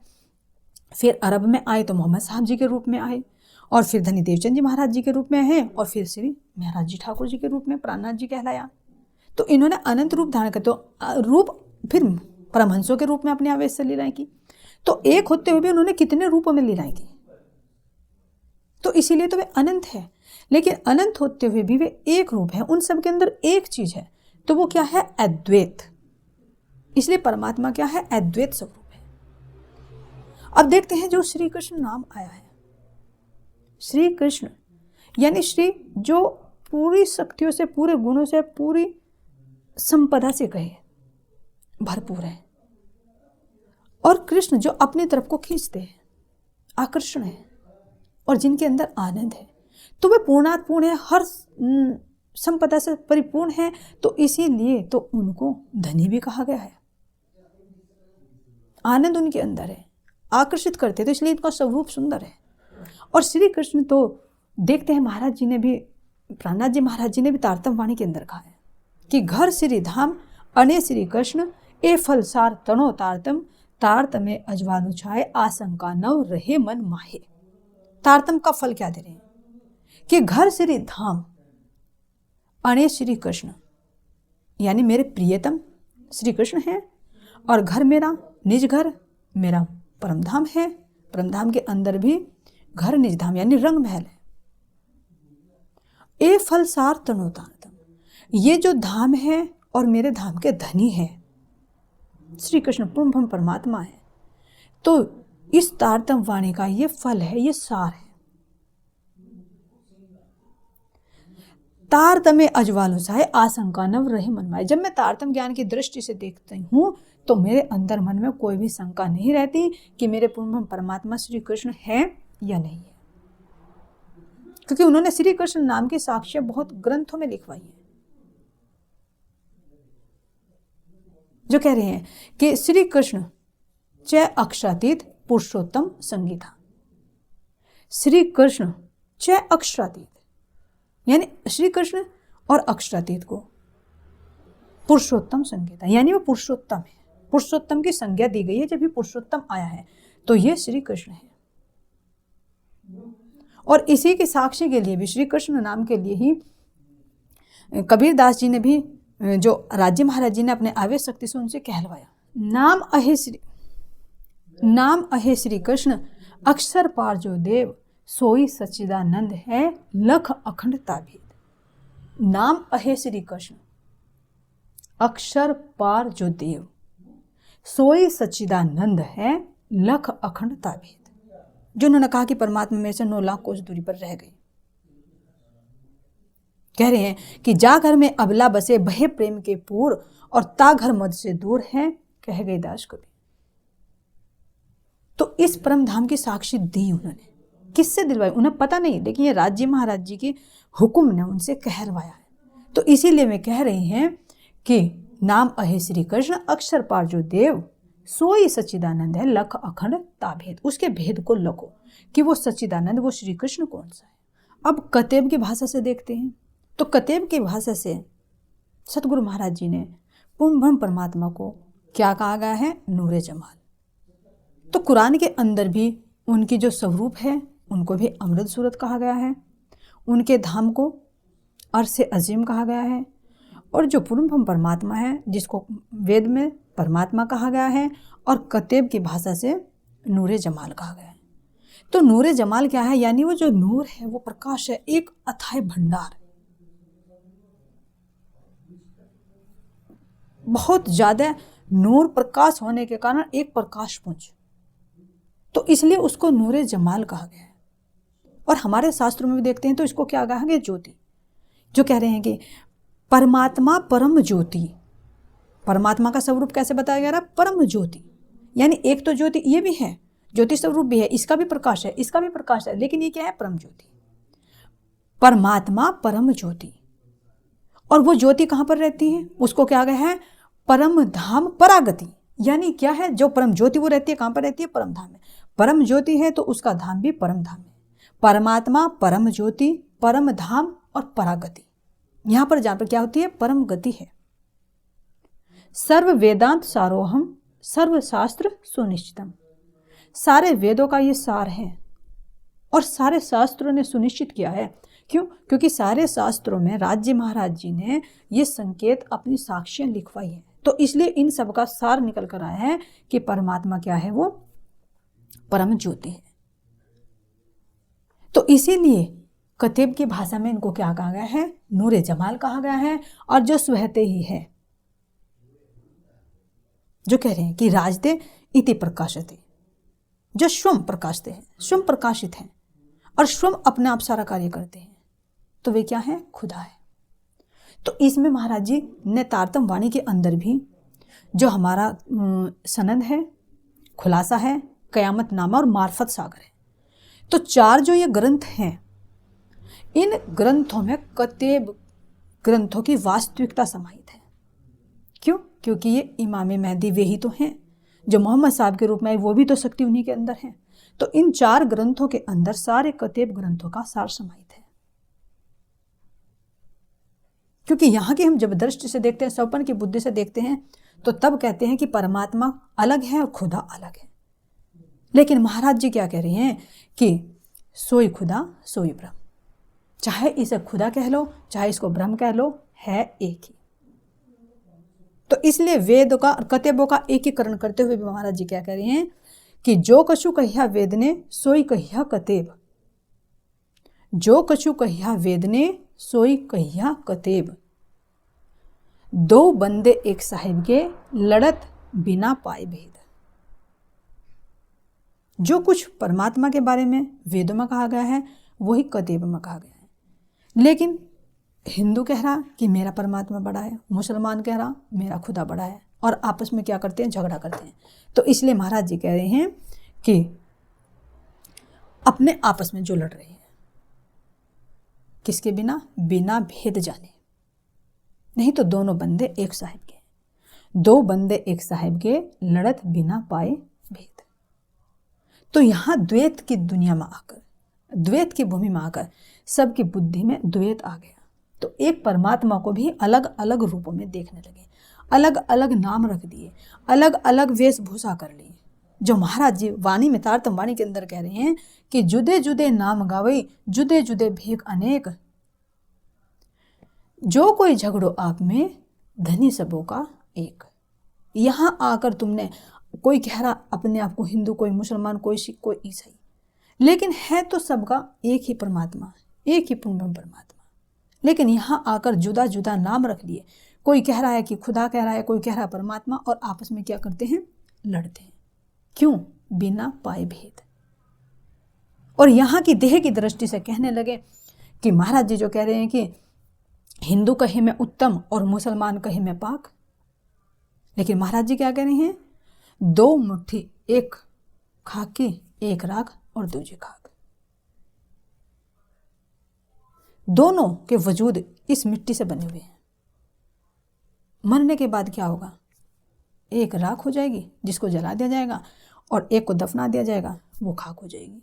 Speaker 1: फिर अरब में आए तो मोहम्मद साहब जी के रूप में आए, और फिर धनी देवचंद जी महाराज जी के रूप में हैं, और फिर श्री महाराज जी ठाकुर जी के रूप में प्राणनाथ जी कहलाया। तो इन्होंने अनंत रूप धारण कर, तो रूप फिर परमहंसों के रूप में अपने आवेश से लीलाएं की। तो एक होते हुए भी उन्होंने कितने रूपों में लीलाएं की, तो इसीलिए तो वे अनंत है। लेकिन अनंत होते हुए भी वे एक रूप है, उन सब के अंदर एक चीज है, तो वो क्या है, अद्वैत। इसलिए परमात्मा क्या है, अद्वैत स्वरूप है। अब देखते हैं जो श्री कृष्ण नाम आया है, श्री कृष्ण यानी श्री जो पूरी शक्तियों से, पूरे गुणों से, पूरी संपदा से कहे भरपूर है, और कृष्ण जो अपनी तरफ को खींचते हैं, आकर्षण है, और जिनके अंदर आनंद है, तो वे पूर्णात्पूर्ण है, हर संपदा से परिपूर्ण है। तो इसीलिए तो उनको धनी भी कहा गया है। आनंद उनके अंदर है, आकर्षित करते, तो इसलिए इनका स्वरूप सुंदर है। और श्री कृष्ण तो देखते हैं, महाराज जी ने भी, प्राणनाथ जी महाराज जी ने भी तारतम वाणी के अंदर कहा है कि घर श्री धाम अने श्री कृष्ण ए फल सार तणो तारतम, तारतमे अजवानु छाए आशंका नव रहे मन माहे। तारतम का फल क्या दे रहे हैं कि घर श्री धाम अने श्री कृष्ण, यानी मेरे प्रियतम श्री कृष्ण है, और घर मेरा निज घर, मेरा परमधाम है, परमधाम के अंदर भी घर निज धाम यानी रंग महल है। ए फल सार तणो तारतम, ये जो धाम है और मेरे धाम के धनी है श्री कृष्ण पूर्ण परमात्मा है, तो इस तारतम वाणी का ये फल है, ये सार है। तारतम्य अजवाल उसाए आशंका नव रहे मन माए। जब मैं तारतम्य ज्ञान की दृष्टि से देखती हूँ तो मेरे अंदर मन में कोई भी शंका नहीं रहती कि मेरे पूर्ण परमात्मा श्री कृष्ण है या नहीं है, क्योंकि उन्होंने श्री कृष्ण नाम की साक्ष्य बहुत ग्रंथों में लिखवाई है, जो कह रहे हैं कि श्री कृष्ण च अक्षरातीत पुरुषोत्तम संगीता। श्री कृष्ण च अक्षरातीत यानी श्री कृष्ण और अक्षरातीत को पुरुषोत्तम संगीता यानी वो पुरुषोत्तम है, पुरुषोत्तम की संज्ञा दी गई है। जब भी पुरुषोत्तम आया है तो ये श्री कृष्ण है, और इसी के साक्षी के लिए भी श्री कृष्ण नाम के लिए ही कबीर दास जी ने भी, जो राज्य महाराज जी ने अपने आवेश शक्ति से उनसे कहलवाया, नाम अहे श्री कृष्ण अक्षर पार जो देव सोई सच्चिदानंद है लख अखंडता भेद। नाम अहे श्री कृष्ण अक्षर पार जो देव सोई सच्चिदानंद है लख अखंडता भेद। जो उन्होंने कहा कि परमात्मा में से 9 लाख कोस दूरी पर रह गई। कह रहे हैं कि जा घर में अबला बसे बहे प्रेम के पूर और ता घर मद से दूर है कह गए दास कबीर। तो इस परम धाम की साक्षी दी उन्होंने, किससे दिलवाई उन्हें पता नहीं, लेकिन ये राज्य महाराज जी के हुक्म ने उनसे कहलवाया है। तो इसीलिए मैं कह रही हैं कि नाम अहे श्री कृष्ण अक्षर पार जो देव सोई सच्चिदानंद है लख अखंड ताभेद। उसके भेद को लखो कि वो सच्चिदानंद वो श्री कृष्ण कौन सा है। अब कतेब की भाषा से देखते हैं तो कतेब की भाषा से सतगुरु महाराज जी ने पूर्ण ब्रह्म परमात्मा को क्या कहा गया है, नूरे जमाल। तो कुरान के अंदर भी उनकी जो स्वरूप है उनको भी अमृत सूरत कहा गया है, उनके धाम को अर्श अजीम कहा गया है, और जो पूर्ण ब्रह्म परमात्मा है जिसको वेद में परमात्मा कहा गया है और कतेब की भाषा से नूरे जमाल कहा गया है। तो नूरे जमाल क्या है, यानी वो जो नूर है वो प्रकाश है, एक अथाह भंडार, बहुत ज्यादा नूर प्रकाश होने के कारण एक प्रकाश पुंज, तो इसलिए उसको नूरे जमाल कहा गया है। और हमारे शास्त्रों में भी देखते हैं तो इसको क्या कहा गया, ज्योति। जो कह रहे हैं कि परमात्मा परम ज्योति, परमात्मा का स्वरूप कैसे बताया गया रहा, परम ज्योति, यानी एक तो ज्योति ये भी है, ज्योति स्वरूप भी है, इसका भी प्रकाश है, इसका भी प्रकाश है, लेकिन ये क्या है, परम ज्योति, परमात्मा परम ज्योति। और वो ज्योति कहाँ पर रहती है, उसको क्या गया है, परम धाम परागति, यानी क्या है, जो परम ज्योति वो रहती है कहाँ पर रहती है, परम धाम में। परम ज्योति है तो उसका धाम भी परम धाम है। परमात्मा परम ज्योति परम धाम और परागति, यहां पर जहां पर क्या होती है, परम गति है। सर्व वेदांत सारोहम सर्व शास्त्र सुनिश्चितम, सारे वेदों का ये सार है और सारे शास्त्रों ने सुनिश्चित किया है। क्यों, क्योंकि सारे शास्त्रों में राज्य महाराज जी ने ये संकेत अपनी साक्ष्यां लिखवाई है, तो इसलिए इन सब का सार निकल कर आया है कि परमात्मा क्या है, वो परम ज्योति है। तो इसीलिए कतेब की भाषा में इनको क्या कहा गया है, नूरे जमाल कहा गया है। और जो स्वहते ही है, जो कह रहे हैं कि राजते इति प्रकाशते, जो स्वयं प्रकाशते हैं, स्वयं प्रकाशित हैं और स्वयं अपने आप सारा कार्य करते हैं, तो वे क्या है, खुदा है। तो इसमें महाराज जी ने तारतम वाणी के अंदर भी जो हमारा सनद है, खुलासा है, कयामत नामा और मार्फत सागर है, तो 4 जो ये ग्रंथ हैं, इन ग्रंथों में कतेब ग्रंथों की वास्तविकता समाहित है। क्यों, क्योंकि ये इमाम मेहदी वे ही तो हैं, जो मोहम्मद साहब के रूप में आए वो भी तो शक्ति उन्हीं के अंदर है। तो इन 4 ग्रंथों के अंदर सारे कतेब ग्रंथों का सार समाहित है। क्योंकि यहाँ की हम जब दृष्टि से देखते हैं, सौपन की बुद्धि से देखते हैं, तो तब कहते हैं कि परमात्मा अलग है और खुदा अलग है। लेकिन महाराज जी क्या कह रहे हैं कि सोई खुदा सोई ब्रह्म, चाहे इसे खुदा कह लो चाहे इसको ब्रह्म कह लो, है एक ही। तो इसलिए वेद का और कतेबों का एकीकरण करते हुए भी महाराज जी क्या कह रहे हैं कि जो कछु कहिया वेद ने सोई कहिया कतेब, जो कछु कहिया वेद ने सोई कहिया कतेब, 2 बंदे एक साहिब के लड़त बिना पाए भेद। जो कुछ परमात्मा के बारे में वेदों में कहा गया है वही कतेब में कहा गया है, लेकिन हिंदू कह रहा कि मेरा परमात्मा बड़ा है, मुसलमान कह रहा मेरा खुदा बड़ा है, और आपस में क्या करते हैं, झगड़ा करते हैं। तो इसलिए महाराज जी कह रहे हैं कि अपने आपस में जो लड़ रहे हैं, किसके बिना, बिना भेद जाने। नहीं तो दोनों बंदे एक साहिब के, दो बंदे एक साहिब के, लड़त बिना पाए भेद। तो यहाँ द्वैत की दुनिया में आकर, द्वैत की भूमि में आकर सबकी बुद्धि में द्वैत आ गया। तो एक परमात्मा को भी अलग अलग रूपों में देखने लगे, अलग अलग नाम रख दिए, अलग अलग वेशभूषा कर ली। जो महाराज जी वाणी में, तारतम वाणी के अंदर कह रहे हैं कि जुदे जुदे नाम गावे, जुदे जुदे भेख अनेक, जो कोई झगड़ो आप में, धनी सबों का एक। यहाँ आकर तुमने, कोई कह रहा अपने आप को हिंदू, कोई मुसलमान, कोई सिख, कोई ईसाई, लेकिन है तो सबका एक ही परमात्मा, एक ही पूर्ण परमात्मा। लेकिन यहाँ आकर जुदा जुदा नाम रख लिए। कोई कह रहा है कि खुदा कह रहा है, कोई कह रहा है परमात्मा, और आपस में क्या करते हैं, लड़ते हैं। क्यों, बिना पाए भेद। और यहाँ की देह की दृष्टि से कहने लगे कि महाराज जी जो कह रहे हैं कि हिंदू कहे मैं उत्तम और मुसलमान कहे मैं पाक, लेकिन महाराज जी क्या कह रहे हैं, दो मुट्ठी एक खाक की, एक राख और दूजी खाक। दोनों के वजूद इस मिट्टी से बने हुए हैं। मरने के बाद क्या होगा, एक राख हो जाएगी जिसको जला दिया जाएगा, और एक को दफना दिया जाएगा, वो खाक हो जाएगी।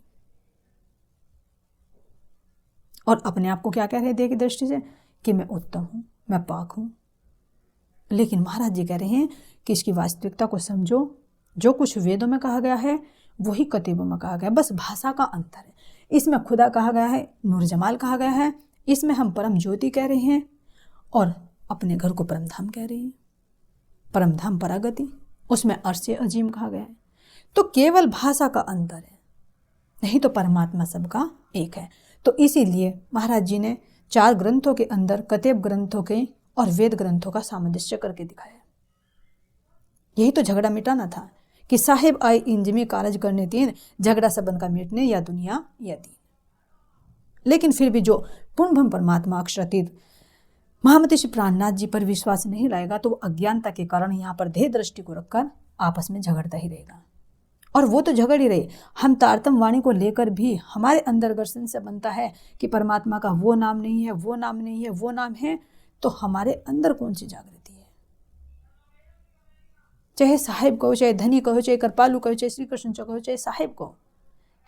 Speaker 1: और अपने आप को क्या कह रहे हैं देह की दृष्टि से, कि मैं उत्तम हूं, मैं पाक हूं। लेकिन महाराज जी कह रहे हैं कि इसकी वास्तविकता को समझो। जो कुछ वेदों में कहा गया है वही कतीबों में कहा गया है, बस भाषा का अंतर है। इसमें खुदा कहा गया है, नूर जमाल कहा गया है, इसमें हम परम ज्योति कह रहे हैं, और अपने घर को परमधाम कह रहे हैं, परमधाम परागति, उसमें अर्श अजीम कहा गया है। तो केवल भाषा का अंतर है, नहीं तो परमात्मा सबका एक है। तो इसीलिए महाराज जी ने 4 ग्रंथों के अंदर कतेब ग्रंथों के और वेद ग्रंथों का सामंजस्य करके दिखाया। यही तो झगड़ा मिटाना था कि साहेब आए इंजमी कारज करने तीन, झगड़ा सबन का मिटने, या दुनिया या दीन। लेकिन फिर भी जो पूर्ण परमात्मा अक्षरातीत महामती श्री प्राणनाथ जी पर विश्वास नहीं लाएगा, तो वो अज्ञानता के कारण यहाँ पर देह दृष्टि को रखकर आपस में झगड़ता ही रहेगा। और वो तो झगड़ ही रहे। हम तारतम वाणी को लेकर भी हमारे अंदर घर्षण से बनता है कि परमात्मा का वो नाम नहीं है, वो नाम नहीं है, वो नाम है, तो हमारे अंदर कौन सी जागृति है। चाहे साहिब कहो, चाहे धनी कहो, चाहे कृपालु कहो, चाहे श्री कृष्ण कहो, चाहे साहिब कहो,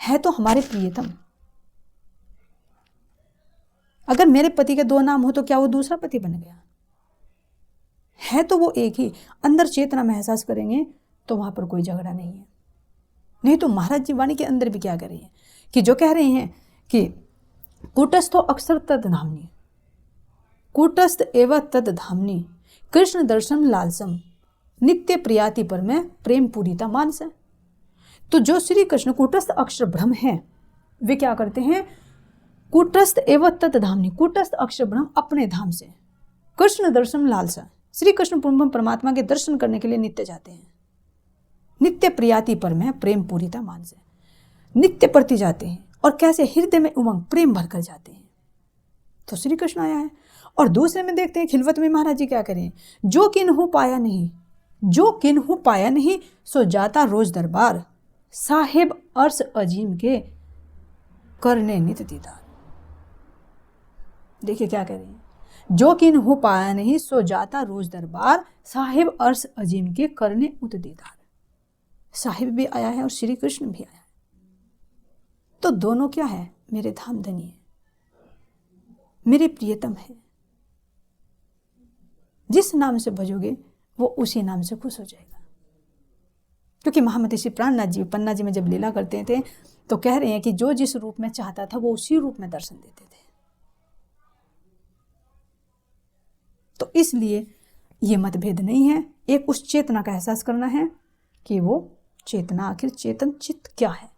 Speaker 1: है तो हमारे प्रियतम। अगर मेरे पति के 2 नाम हो तो क्या वो दूसरा पति बन गया? है तो वो एक ही। अंदर चेतना में एहसास करेंगे तो वहां पर कोई झगड़ा नहीं है। नहीं तो महाराज जी वाणी के अंदर भी क्या कर रहे हैं कि जो कह रहे हैं कि कूटस्थो अक्षर तद धामनी, कूटस्थ एवं तद धामनी, कृष्ण दर्शन लालसम, नित्य प्रियाति पर में प्रेम पूरीता मानस। तो जो श्री कृष्ण कूटस्थ अक्षर ब्रह्म है, वे क्या करते हैं, कूटस्थ एवं तद धामनी, कूटस्थ अक्षर ब्रह्म अपने धाम से कृष्ण दर्शन लालसा, श्री कृष्ण पूर्ण परमात्मा के दर्शन करने के लिए नित्य जाते हैं। नित्य प्रियाति पर में प्रेम पूरीता मानस, नित्य प्रति जाते हैं। और कैसे, हृदय में उमंग प्रेम भरकर जाते हैं। तो श्री कृष्ण आया है। और दूसरे में देखते हैं खिलवत में महाराज जी क्या करें, जो किन्हू पाया नहीं, जो किन्हू पाया नहीं, सो जाता रोज दरबार, साहेब अर्श अजीम के करने नित दीदार। देखिए क्या कह रहे हैं, जो किन्हू पाया नहीं, सो जाता रोज दरबार, साहेब अर्श अजीम के करने उत दीदार। साहिब भी आया है और श्री कृष्ण भी आया है। तो दोनों क्या है, मेरे धाम धनी है, मेरे प्रियतम है। जिस नाम से भजोगे वो उसी नाम से खुश हो जाएगा। क्योंकि महामती श्री प्राणनाथ जी पन्ना जी में जब लीला करते थे तो कह रहे हैं कि जो जिस रूप में चाहता था वो उसी रूप में दर्शन देते थे। तो इसलिए ये मतभेद नहीं है। एक उस चेतना का एहसास करना है कि वो चेतना आखिर चेतन चित्त क्या है।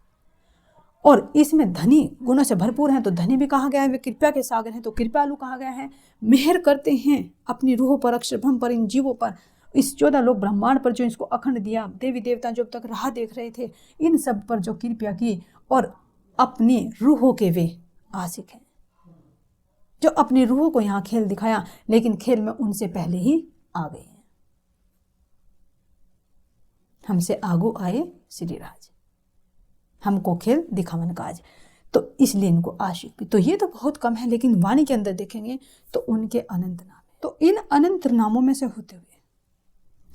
Speaker 1: और इसमें धनी गुणों से भरपूर हैं तो धनी भी कहा गया है, वे कृपया के सागर हैं तो कृपालु कहा गया है। मेहर करते हैं अपनी रूह पर, अक्षर ब्रह्म पर, इन जीवों पर, इस 14 लोक ब्रह्मांड पर जो इसको अखंड दिया, देवी देवता जो अब तक राह देख रहे थे, इन सब पर जो कृपया की, और अपनी रूहों के वे आशिक हैं। जो अपनी रूह को यहाँ खेल दिखाया, लेकिन खेल में उनसे पहले ही आ गए हैं। हमसे आगू आए श्री राज, हमको खेल दिखावन काज, तो इसलिए इनको आशिक भी। तो ये तो बहुत कम है, लेकिन वाणी के अंदर देखेंगे तो उनके अनंत नाम है। तो इन अनंत नामों में से होते हुए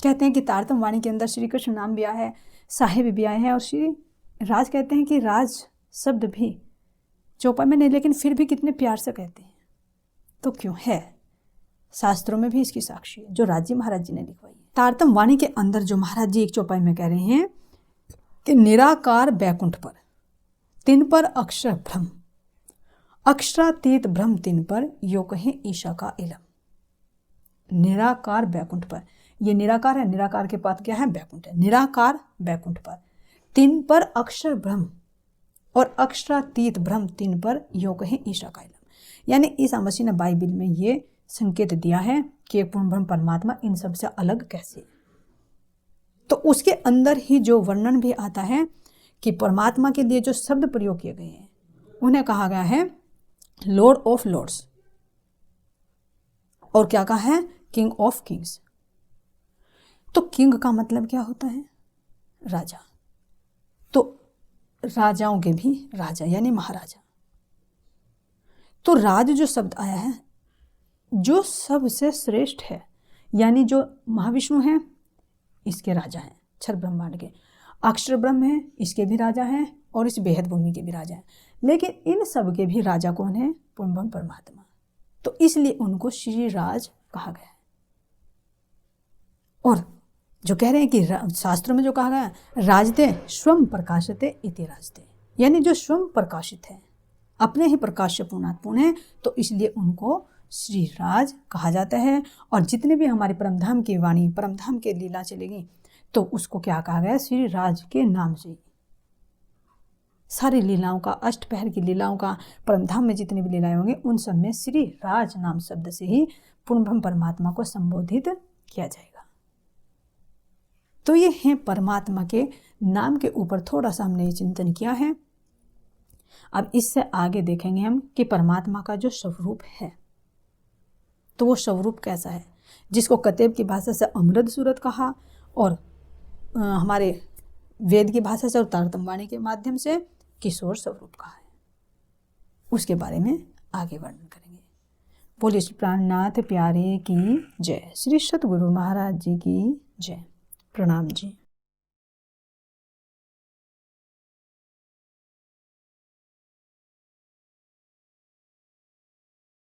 Speaker 1: कहते हैं कि तारतम वाणी के अंदर श्री कृष्ण नाम भी आया है, साहिब भी आए हैं, और श्री राज कहते हैं कि राज शब्द भी चौपाई में नहीं, लेकिन फिर भी कितने प्यार से कहते हैं। तो क्यों है, शास्त्रों में भी इसकी साक्षी है जो राज जी महाराज जी ने लिखवाई है। तारतम वाणी के अंदर जो महाराज जी एक चौपाई में कह रहे हैं कि निराकार बैकुंठ पर तिन पर अक्षर भ्रम, अक्षरातीत भ्रम तिन पर यो कहें ईशा का इलम। निराकार बैकुंठ पर, ये निराकार है, निराकार के पास क्या है, बैकुंठ है। निराकार बैकुंठ पर तिन पर अक्षर भ्रम और अक्षरातीत भ्रम तिन पर यो कहें ईशा का इलम। यानी ईसा मसीह ने बाइबल में ये संकेत दिया है कि एक पूर्ण ब्रह्म परमात्मा इन सबसे अलग कैसे। तो उसके अंदर ही जो वर्णन भी आता है कि परमात्मा के लिए जो शब्द प्रयोग किए गए हैं उन्हें कहा गया है लॉर्ड ऑफ लॉर्ड्स, और क्या कहा है, किंग ऑफ किंग्स। तो किंग का मतलब क्या होता है, राजा। तो राजाओं के भी राजा यानी महाराजा। तो राज जो शब्द आया है, जो सबसे श्रेष्ठ है, यानी जो महाविष्णु है इसके राजा हैं, क्षर ब्रह्मांड के। अक्षर ब्रह्म है, इसके भी राजा हैं, और इस बेहद भूमि के भी राजा हैं। लेकिन इन सब के भी राजा कौन है, पूर्ण ब्रह्म परमात्मा। तो इसलिए उनको श्री राज कहा गया है। और जो कह रहे हैं कि शास्त्रों में जो कहा गया है राजते स्वयं प्रकाशते इति राजते, यानी जो स्वयं प्रकाशित है, अपने ही प्रकाश से पूर्णात्पूर्ण है, तो इसलिए उनको श्री राज कहा जाता है। और जितने भी हमारे परमधाम की वाणी, परमधाम के लीला चलेगी, तो उसको क्या कहा गया, श्री राज के नाम से। सारी लीलाओं का, अष्टपहर की लीलाओं का, परमधाम में जितनी भी लीलाएं होंगी उन सब में श्री राज नाम शब्द से ही पूर्ण ब्रह्म परमात्मा को संबोधित किया जाएगा। तो ये है परमात्मा के नाम के ऊपर थोड़ा सा हमने चिंतन किया है। अब इससे आगे देखेंगे हम कि परमात्मा का जो स्वरूप है, तो वो स्वरूप कैसा है, जिसको कतेब की भाषा से अमृत सूरत कहा, और हमारे वेद की भाषा से और तारतम वाणी के माध्यम से किशोर स्वरूप कहा है। उसके बारे में आगे वर्णन करेंगे। बोलिए श्री प्राणनाथ प्यारे की जय, श्री सतगुरु महाराज जी की जय। प्रणाम जी।